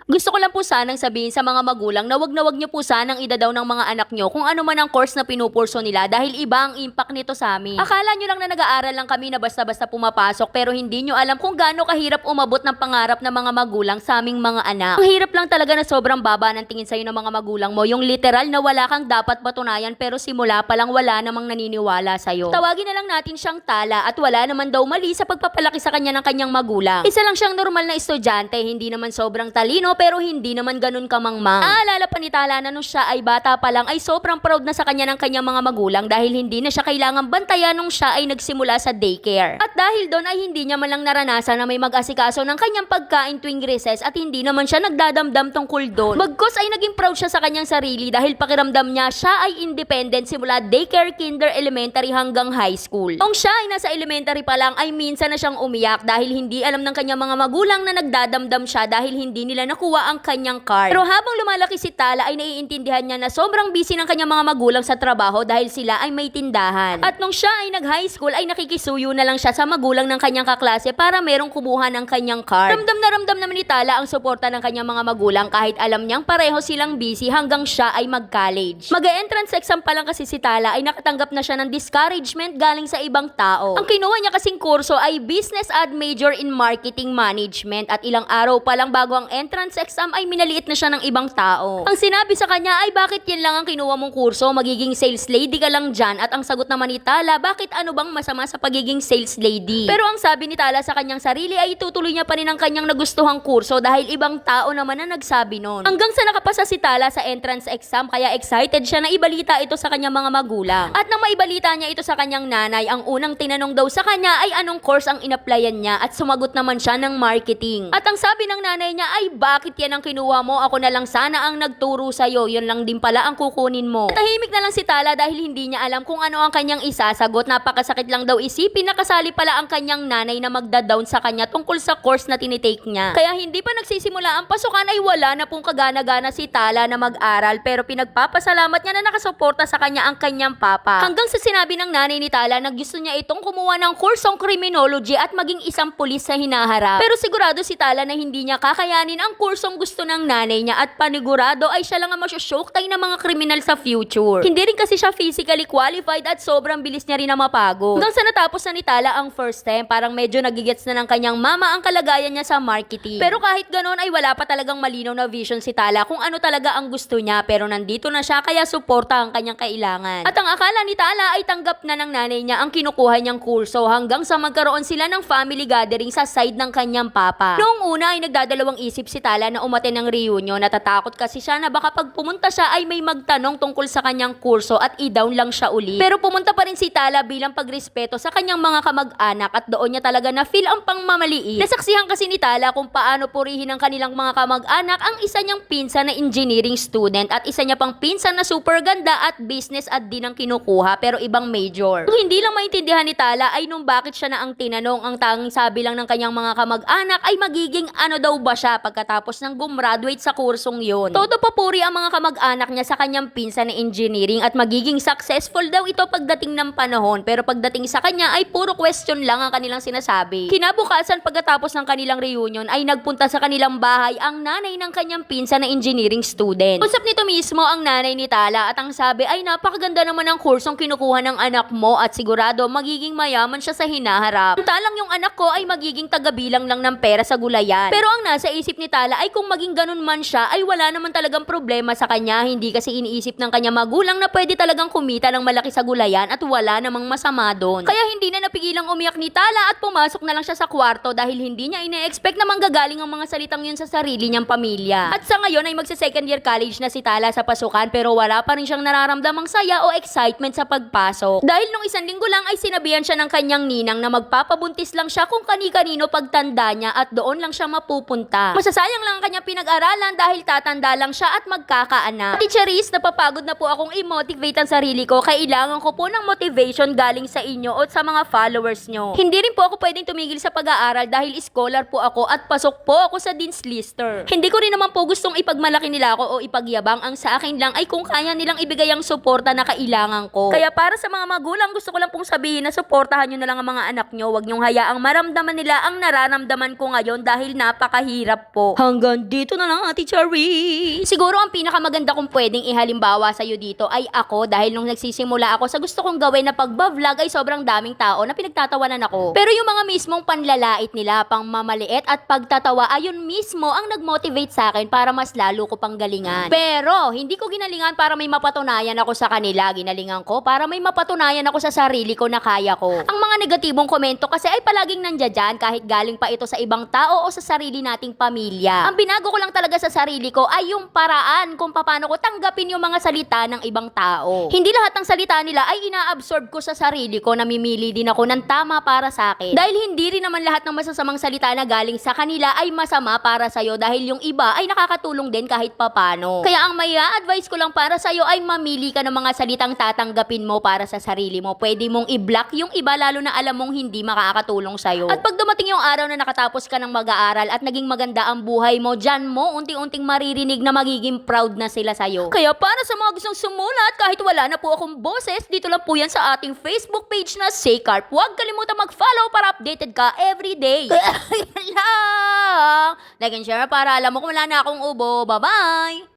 Gusto ko lang po sanang sabihin sa mga magulang na wag niyo po sanang idadaw ng mga anak nyo kung ano man ang course na pinupurso nila dahil iba ang impact nito sa amin. Akala nyo lang na nag-aaral lang kami na basta-basta pumapasok pero hindi nyo alam kung gaano kahirap umabot ng pangarap ng mga magulang sa aming mga anak. Ang hirap lang talaga na sobrang baba ng tingin sa'yo ng mga magulang mo, yung literal na wala kang dapat patunayan pero simula pa lang wala namang naniniwala sa'yo. Tawagin na lang natin siyang Tala at wala naman daw mali sa pagpapalaki sa kanya ng kanyang magulang. Isa lang siyang normal na estudyante, hindi naman sobrang talino pero hindi naman ganun kamangmang. Naalala pa ni Tala na nung siya ay bata pa lang ay sobrang proud na sa kanya ng kanyang mga magulang dahil hindi na siya kailangang bantayan nung siya ay nagsimula sa daycare. At dahil doon ay hindi niya man lang naranasan na may mag-asikaso ng kanyang pagkain tuwing recess at hindi naman siya nagdadamdam tungkol doon. Bagkus ay naging proud siya sa kanyang sarili dahil pakiramdam niya siya ay independent simula daycare, kinder, elementary hanggang high school. Nung siya ay nasa elementary pa lang ay minsan na siyang umiyak dahil hindi alam ng kanyang mga magulang na nagdadamdam siya dahil hindi nila nakuha ang kanyang card. Pero habang lumalaki si Tala ay naiintindihan niya na sobrang busy ng kanyang mga magulang sa trabaho dahil sila ay may tindahan. At nung siya ay nag-high school ay nakikisuyo na lang siya sa magulang ng kanyang kaklase para merong kumuha ng kanyang card. Ramdam naman ni Tala ang suporta ng kanyang mga magulang kahit alam niyang pareho silang busy hanggang siya ay mag-college. Mag-entrance exam pa lang kasi si Tala ay nakatanggap na siya ng discouragement galing sa ibang tao. Ang kinuha niya kasing kurso ay Business Ad Major in Marketing Management at ilang araw pa lang bago ang entrance exam ay minaliit na siya ng ibang tao. Ang sinabi sa kanya ay bakit yan lang ang kinuha mong kurso, magiging sales lady ka lang dyan, at ang sagot naman ni Tala, bakit ano bang masama sa pagiging sales lady? Pero ang sabi ni Tala sa kanyang sarili ay itutuloy niya pa rin ang kanyang nagustuhang kurso dahil ibang tao naman na nagsabi nun. Hanggang sa nakapasa si Tala sa entrance exam kaya excited siya na ibalita ito sa kanyang mga magulang. At nang maibalita niya ito sa kanyang nanay, ang unang tinanong daw sa kanya ay anong course ang inaplayan niya at sumagot naman siya ng marketing. At ang sabi ng nanay niya ay bakit yan ang kinuha mo, ako na lang sana ang nagturo sa'yo, yun lang din pala ang kukunin mo. Tahimik na lang si Tala dahil hindi niya alam kung ano ang kanyang isasagot. Napakasakit lang daw isipin na kasali pala ang kanyang nanay na magda-down sa kanya tungkol sa course na tinitake niya. Kaya hindi pa nagsisimula ang pasukan ay wala na pong kagana-gana si Tala na mag-aral pero pinagpapasalamat niya na nakasuporta sa kanya ang kanyang papa. Hanggang sa sinabi ng nanay ni Tala na gusto niya itong kumuha ng kursong criminology at maging isang pulis sa hinaharap. Pero sigurado si Tala na hindi niya kakayanin ang kursong gusto ng nanay niya at panigurado ay siya lang ang masyosyoktay ng mga kriminal sa future. Hindi rin kasi siya physically qualified at sobrang bilis niya rin na mapagod. Hanggang sa natapos na ni Tala ang first time, parang medyo nagigets na ng kanyang mama ang kalagayan niya sa marketing. Pero kahit ganon ay wala pa talagang malinaw na vision si Tala kung ano talaga ang gusto niya, pero nandito na siya kaya suporta ang kanyang kailangan. At ang akala ni Tala ay tanggap na ng nanay niya ang kinukuha niyang kurso hanggang sa magkaroon sila ng family gathering sa side ng kanyang papa. Noong una ay nagdadalawang isip si Tala na umattend ng reunion. Natatakot kasi siya na baka pag pumunta siya ay may magtanong tungkol sa kanyang kurso at i-down lang siya uli. Pero pumunta pa rin si Tala bilang pagrespeto sa kanyang mga kamag-anak at doon niya talaga na feel ang pangmamaliit. Nasaksihan kasi ni Tala kung paano purihin ng kanilang mga kamag-anak ang isa niyang pinsan na engineering student at isa niya pang pinsan na super ganda at business at din ang kinukuha pero ibang major. Kung hindi lang maintindihan ni Tala ay nung bakit siya na ang tinanong, ang tanging sabi lang ng kanyang mga kamag-anak ay magiging ano daw ba siya pagkatapos ng gumraduate sa kursong yon. Todo papuri ang mga kamag-anak niya sa kanyang pinsan na engineering at magiging successful daw ito pagdating ng panahon, pero pagdating sa kanya ay puro question lang ang kanilang sinasabi. Kinabukasan pagkatapos ng kanilang reunion ay nagpunta sa kanilang bahay ang nanay ng kanyang pinsan na engineering student. Usap nito mismo ang nanay ni Tala at ang sabi ay napakaganda naman ang kursong kinukuha ng anak mo at sigurado magiging mayaman siya sa hinaharap. Talang yung anak ko ay magiging tagabilang lang ng pera sa gulayan. Pero ang nasa isip ni Tala ay kung maging ganun man siya ay wala naman talagang problema sa kanya, hindi kasi iniisip ng kanya magulang na pwede talagang kumita ng malaki sa gulayan at wala namang masama doon. Kaya hindi na napigilang umiyak ni Tala at pumasok na lang siya sa kwarto dahil hindi niya ine-expect na manggagaling ang mga salitang yun sa sarili niyang pamilya. At sa ngayon ay magsa-second year college na si Tala sa pasukan pero wala pa rin siyang nararamdamang saya o excitement sa pagpasok. Dahil nung isang linggo lang ay sinabihan siya ng kanyang ninang na magpapabuntis lang siya kung kani-kanino pagtanda niya at doon lang siya mapupunta. Masasayang lang ang kanyang pinag-aralan dahil tatanda lang siya at magkakaanak. Teacher Riz, napapagod na po akong i-motivate ang sarili ko. Kailangan ko po ng motivation galing sa inyo o sa mga followers nyo. Hindi rin po ako pwedeng tumigil sa pag-aaral dahil scholar po ako at pasok po ako sa Dean's Lister. Hindi ko rin naman po gustong ipagmalaki nila ako o ipagyabang. Ang sa akin lang ay kung kaya nilang ibigay ang suporta na kailangan ko. Kaya para sa mga magulang, gusto ko lang pong sabihin na suportahan nyo na lang ang mga anak nyo. Huwag nyong hayaang maramdaman nila ang nararamdaman ko ngayon dahil napakahirap po. Hanggang dito na lang, Ate Cherry. Siguro ang pinakamaganda kong pwedeng ihalimbawa sa'yo dito ay ako dahil nung nagsisimula ako sa gusto kong gawin na pagba-vlog ay sobrang daming tao na pinagtatawanan ako. Pero yung mga mismong panlalait nila, pang mamaliit at pagtatawa, ayun mismo ang nag-motivate sa akin para mas lalo ko pang galingan. Pero hindi ko ginalingan para may mapatunayan ako sa kanila. Ginalingan ko para may mapatunayan ako sa sarili ko na kaya ko. Ang mga negatibong komento kasi ay palaging nandiyan kahit galing pa ito sa ibang tao o sa sarili nating pamilya. Ang binago ko lang talaga sa sarili ko ay yung paraan kung paano ko tanggapin yung mga salita ng ibang tao. Hindi lahat ng salita nila ay ina-absorb ko sa sarili ko, namimili din ako ng tama para sa akin. Dahil hindi rin naman lahat ng masasamang salita na galing sa kanila ay masama para sa'yo dahil yung iba ay nakakatulong din kahit papano. Kaya ang may advice ko lang para sa'yo ay mamili ka ng mga salitang tatanggapin mo para sa sarili mo. Pwede mong i-block yung iba lalo na alam mong hindi makakatulong sa'yo. At pag dumating yung araw na nakatapos ka ng mag-aaral at naging maganda ang buhay mo, dyan mo unti-unting maririnig na magiging proud na sila sa'yo. Kaya para sa mga gustong sumulat, kahit wala na po akong boses, dito lang po yan sa ating Facebook page na Saycarp. Huwag kalimutan mag-follow para updated ka everyday. Like and share para alam mo kung wala na akong ubo. Bye-bye!